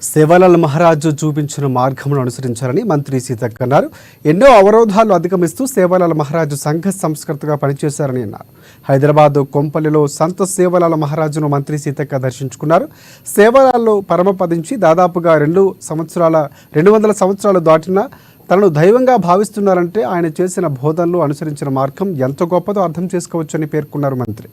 సేవాలాల్ మహారాజు చూపించిన మార్గమును అనుసరించాలని మంత్రి సీతక్క అన్నారు. ఎన్నో అవరోధాలు అధిగమిస్తూ సేవాలాల్ మహారాజు సంఘ సంస్కర్తగా పనిచేశారని అన్నారు. హైదరాబాద్ కొంపల్లిలో సంత సేవాలాల్ మహారాజును మంత్రి సీతక్క దర్శించుకున్నారు. సేవాలాల్లో పరమపదించి దాదాపుగా 200 సంవత్సరాలు దాటినా తనను దైవంగా భావిస్తున్నారంటే ఆయన చేసిన బోధనలు అనుసరించిన మార్గం ఎంత గొప్పదో అర్థం చేసుకోవచ్చని పేర్కొన్నారు మంత్రి.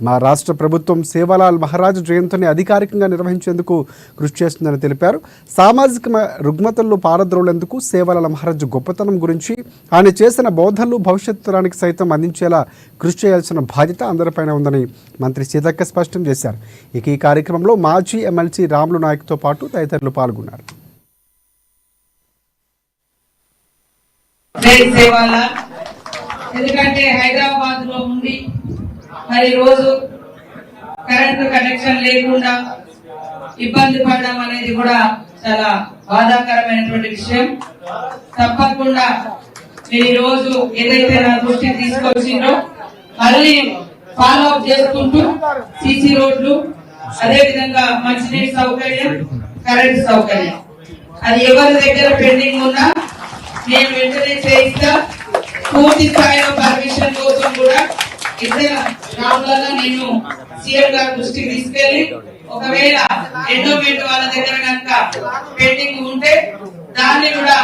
మా రాష్ట్ర ప్రభుత్వం సేవాలాల్ మహారాజు జయంతిని అధికారికంగా నిర్వహించేందుకు కృషి చేస్తుందని తెలిపారు. సామాజిక రుగ్మతల్లో పారద్రోలేందుకు సేవాలాల్ మహారాజు గొప్పతనం గురించి ఆయన చేసిన బోధనలు భవిష్యత్తు తరానికి సైతం అందించేలా కృషి చేయాల్సిన బాధ్యత అందరిపైన ఉందని మంత్రి సీతక్క స్పష్టం చేశారు. ఇక ఈ కార్యక్రమంలో మాజీ ఎమ్మెల్సీ రాములు నాయక్తో పాటు తదితరులు పాల్గొన్నారు. ఎందుకంటే హైదరాబాద్ లో ఉండి మరి రోజు కరెంటు కనెక్షన్ లేకుండా ఇబ్బంది పడడం అనేది కూడా చాలా బాధాకరమైనటువంటి విషయం. తప్పకుండా మీరు ఈ రోజు ఏదైతే నా దృష్టికి తీసుకొచ్చిందో మళ్ళీ ఫాలో అప్ చేసుకుంటూ సీసీ రోడ్లు, అదే విధంగా మంచినీటి సౌకర్యం, కరెంటు సౌకర్యం అది ఎవరి దగ్గర పెండింగ్ ఉన్నా నేను వెంటనే చేయిస్తా. పూర్తి స్థాయిలో పర్మిషన్ కోసం కూడా ఇద్దరు రాములలో నేను సీఎం గారి దృష్టికి తీసుకెళ్లి ఒకవేళ ఎండోమెంట్ వాళ్ళ దగ్గర కనుక పెండింగ్ ఉంటే దాన్ని కూడా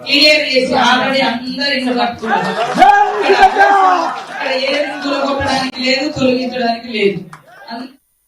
క్లియర్ చేసి ఆల్రెడీ అందరు ఇల్లు కట్టుకున్నారు. ఏ కొట్టడానికి లేదు, తొలగించడానికి లేదు.